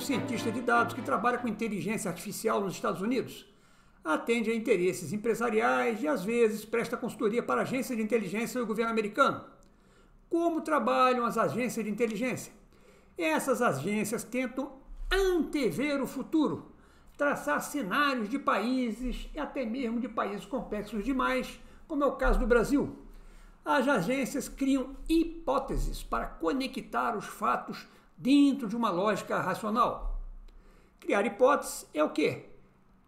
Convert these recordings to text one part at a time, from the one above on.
cientista de dados que trabalha com inteligência artificial nos Estados Unidos. Atende a interesses empresariais e, às vezes, presta consultoria para agências de inteligência do governo americano. Como trabalham as agências de inteligência? Essas agências tentam antever o futuro, traçar cenários de países e até mesmo de países complexos demais, como é o caso do Brasil. As agências criam hipóteses para conectar os fatos dentro de uma lógica racional. Criar hipóteses é o quê?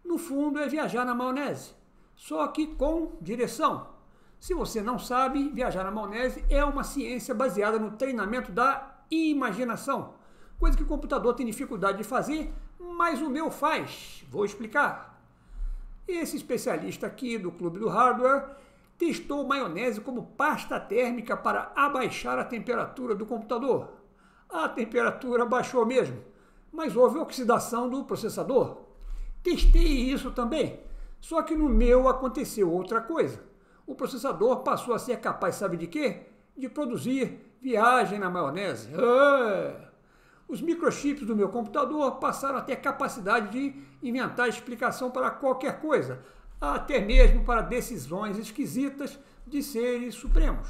No fundo, é viajar na maionese, só que com direção. Se você não sabe, viajar na maionese é uma ciência baseada no treinamento da imaginação, coisa que o computador tem dificuldade de fazer, mas o meu faz. Vou explicar. Esse especialista aqui do Clube do Hardware testou maionese como pasta térmica para abaixar a temperatura do computador. A temperatura baixou mesmo, mas houve oxidação do processador. Testei isso também, só que no meu aconteceu outra coisa. O processador passou a ser capaz, sabe de quê? De produzir viagem na maionese. Os microchips do meu computador passaram a ter capacidade de inventar explicação para qualquer coisa, até mesmo para decisões esquisitas de seres supremos.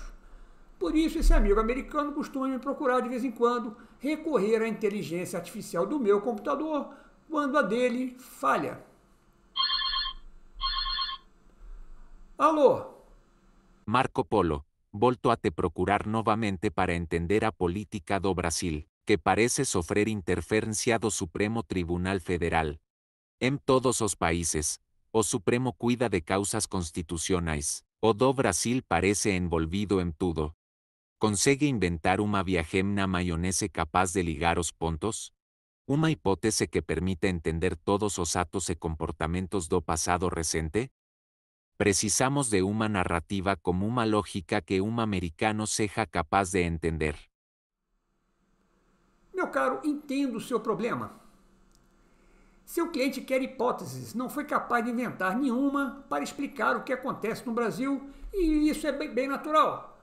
Por isso, esse amigo americano costuma me procurar de vez em quando, recorrer à inteligência artificial do meu computador quando a dele falha. Alô? Marco Polo, volto a te procurar novamente para entender a política do Brasil, que parece sofrer interferência do Supremo Tribunal Federal. Em todos os países, o Supremo cuida de causas constitucionais, o do Brasil parece envolvido em tudo. Consegue inventar uma viagem na maionese capaz de ligar os pontos? Uma hipótese que permita entender todos os atos e comportamentos do passado recente? Precisamos de uma narrativa com uma lógica que um americano seja capaz de entender. Meu caro, entendo o seu problema. Seu cliente quer hipóteses, não foi capaz de inventar nenhuma para explicar o que acontece no Brasil, e isso é bem natural.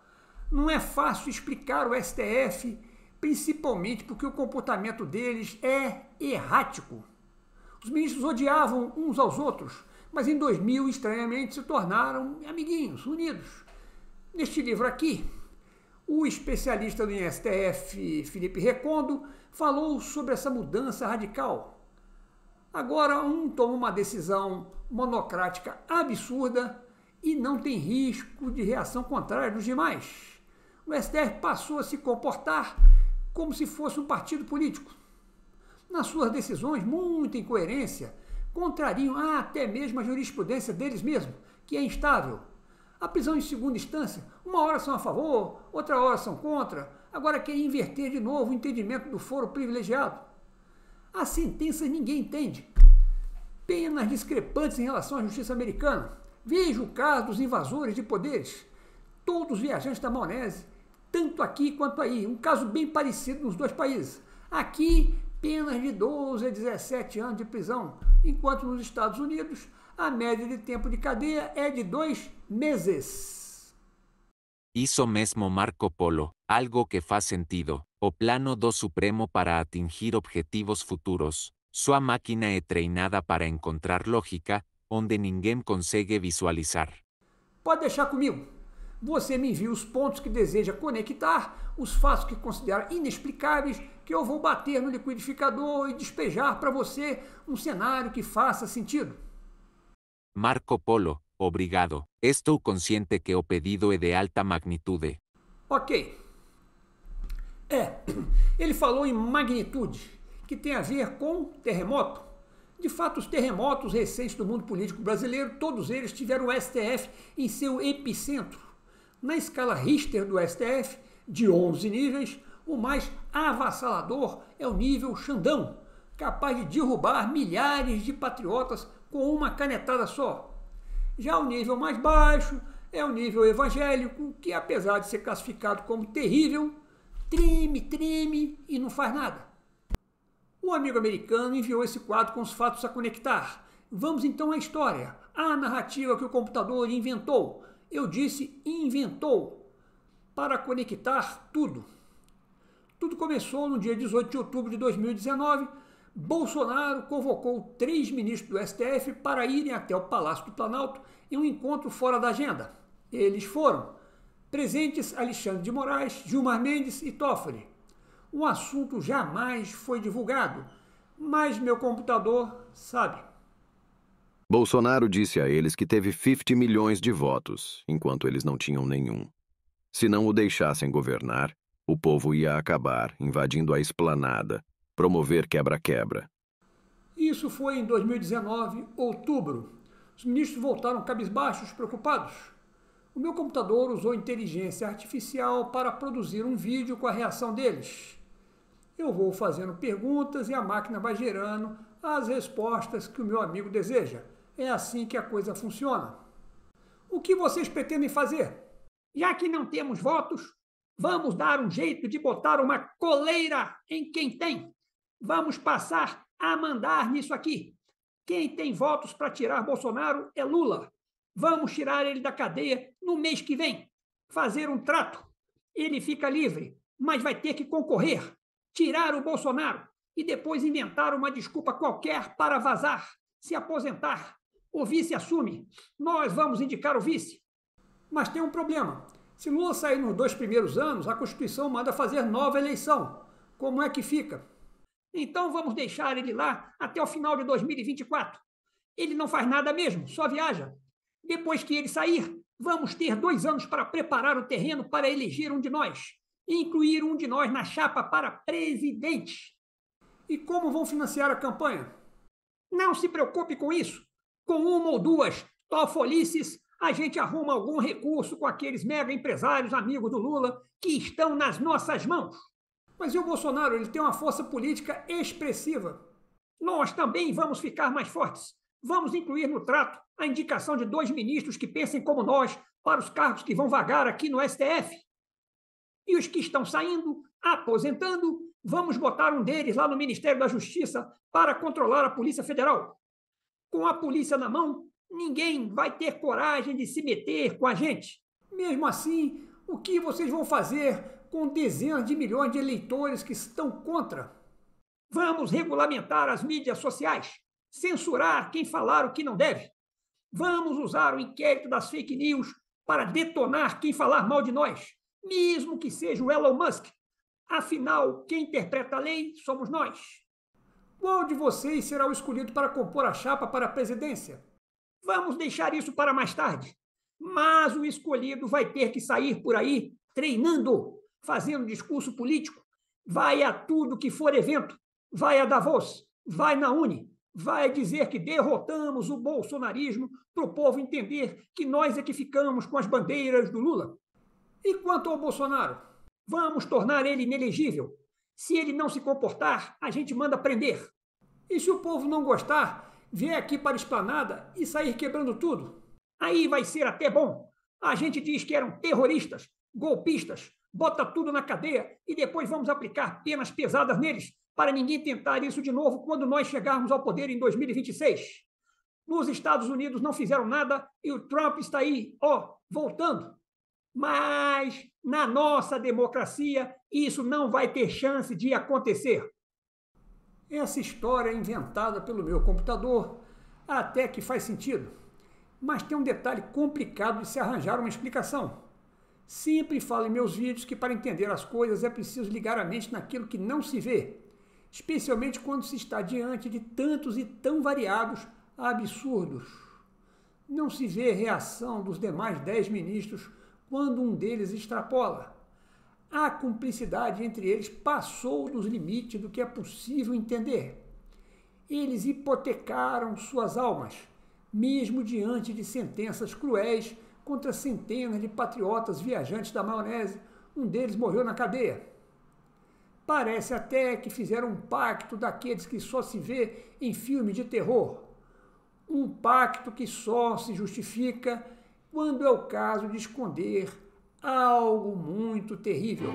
Não é fácil explicar o STF, principalmente porque o comportamento deles é errático. Os ministros odiavam uns aos outros, mas em 2000, estranhamente, se tornaram amiguinhos, unidos. Neste livro aqui, o especialista do STF, Felipe Recondo, falou sobre essa mudança radical. Agora, um toma uma decisão monocrática absurda e não tem risco de reação contrária dos demais. O STF passou a se comportar como se fosse um partido político. Nas suas decisões, muita incoerência, contrariam até mesmo a jurisprudência deles mesmos, que é instável. A prisão em segunda instância, uma hora são a favor, outra hora são contra, agora quer inverter de novo o entendimento do foro privilegiado. As sentenças ninguém entende. Penas discrepantes em relação à justiça americana. Veja o caso dos invasores de poderes. Todos viajantes da maionese, tanto aqui quanto aí. Um caso bem parecido nos dois países. Aqui, penas de 12 a 17 anos de prisão, enquanto nos Estados Unidos, a média de tempo de cadeia é de 2 meses. Isso mesmo, Marco Polo, algo que faz sentido. O plano do Supremo para atingir objetivos futuros. Sua máquina é treinada para encontrar lógica onde ninguém consegue visualizar. Pode deixar comigo. Você me envia os pontos que deseja conectar, os fatos que considera inexplicáveis, que eu vou bater no liquidificador e despejar para você um cenário que faça sentido. Marco Polo, obrigado. Estou consciente que o pedido é de alta magnitude. Ok. Ele falou em magnitude, que tem a ver com terremoto. De fato, os terremotos recentes do mundo político brasileiro, todos eles tiveram o STF em seu epicentro. Na escala Richter do STF, de 11 níveis, o mais avassalador é o nível Xandão, capaz de derrubar milhares de patriotas com uma canetada só. Já o nível mais baixo é o nível evangélico, que apesar de ser classificado como terrível, treme e não faz nada. O amigo americano enviou esse quadro com os fatos a conectar. Vamos então à história, à narrativa que o computador inventou. Eu disse inventou, para conectar tudo. Tudo começou no dia 18 de outubro de 2019, Bolsonaro convocou 3 ministros do STF para irem até o Palácio do Planalto em um encontro fora da agenda. Eles foram presentes Alexandre de Moraes, Gilmar Mendes e Toffoli. O assunto jamais foi divulgado, mas meu computador sabe. Bolsonaro disse a eles que teve 50 milhões de votos, enquanto eles não tinham nenhum. Se não o deixassem governar, o povo ia acabar invadindo a esplanada, promover quebra-quebra. Isso foi em 2019, outubro. Os ministros voltaram cabisbaixos, preocupados. O meu computador usou inteligência artificial para produzir um vídeo com a reação deles. Eu vou fazendo perguntas e a máquina vai gerando as respostas que o meu amigo deseja. É assim que a coisa funciona. O que vocês pretendem fazer? Já que não temos votos, vamos dar um jeito de botar uma coleira em quem tem. Vamos passar a mandar nisso aqui. Quem tem votos para tirar Bolsonaro é Lula. Vamos tirar ele da cadeia no mês que vem. Fazer um trato. Ele fica livre, mas vai ter que concorrer. Tirar o Bolsonaro e depois inventar uma desculpa qualquer para vazar, se aposentar. O vice assume. Nós vamos indicar o vice. Mas tem um problema. Se Lula sair nos 2 primeiros anos, a Constituição manda fazer nova eleição. Como é que fica? Então vamos deixar ele lá até o final de 2024. Ele não faz nada mesmo, só viaja. Depois que ele sair, vamos ter 2 anos para preparar o terreno para eleger um de nós. E incluir um de nós na chapa para presidente. E como vão financiar a campanha? Não se preocupe com isso. Com 1 ou 2 tofolices, a gente arruma algum recurso com aqueles mega empresários amigos do Lula que estão nas nossas mãos. Mas e o Bolsonaro? Ele tem uma força política expressiva. Nós também vamos ficar mais fortes. Vamos incluir no trato a indicação de 2 ministros que pensem como nós para os cargos que vão vagar aqui no STF. E os que estão saindo, aposentando, vamos botar um deles lá no Ministério da Justiça para controlar a Polícia Federal. Com a polícia na mão, ninguém vai ter coragem de se meter com a gente. Mesmo assim, o que vocês vão fazer com dezenas de milhões de eleitores que estão contra? Vamos regulamentar as mídias sociais, censurar quem falar o que não deve. Vamos usar o inquérito das fake news para detonar quem falar mal de nós, mesmo que seja o Elon Musk. Afinal, quem interpreta a lei somos nós. Qual de vocês será o escolhido para compor a chapa para a presidência? Vamos deixar isso para mais tarde. Mas o escolhido vai ter que sair por aí treinando, fazendo discurso político. Vai a tudo que for evento. Vai a Davos, vai na Uni. Vai dizer que derrotamos o bolsonarismo para o povo entender que nós é que ficamos com as bandeiras do Lula. E quanto ao Bolsonaro? Vamos tornar ele inelegível. Se ele não se comportar, a gente manda prender. E se o povo não gostar, vier aqui para a esplanada e sair quebrando tudo? Aí vai ser até bom. A gente diz que eram terroristas, golpistas, bota tudo na cadeia e depois vamos aplicar penas pesadas neles para ninguém tentar isso de novo quando nós chegarmos ao poder em 2026. Nos Estados Unidos não fizeram nada e o Trump está aí, voltando. Mas na nossa democracia isso não vai ter chance de acontecer. Essa história é inventada pelo meu computador, até que faz sentido. Mas tem um detalhe complicado de se arranjar uma explicação. Sempre falo em meus vídeos que para entender as coisas é preciso ligar a mente naquilo que não se vê, especialmente quando se está diante de tantos e tão variados absurdos. Não se vê reação dos demais 10 ministros quando um deles extrapola. A cumplicidade entre eles passou dos limites do que é possível entender. Eles hipotecaram suas almas, mesmo diante de sentenças cruéis contra centenas de patriotas viajantes da maionese. Um deles morreu na cadeia. Parece até que fizeram um pacto daqueles que só se vê em filme de terror. Um pacto que só se justifica quando é o caso de esconder algo muito terrível.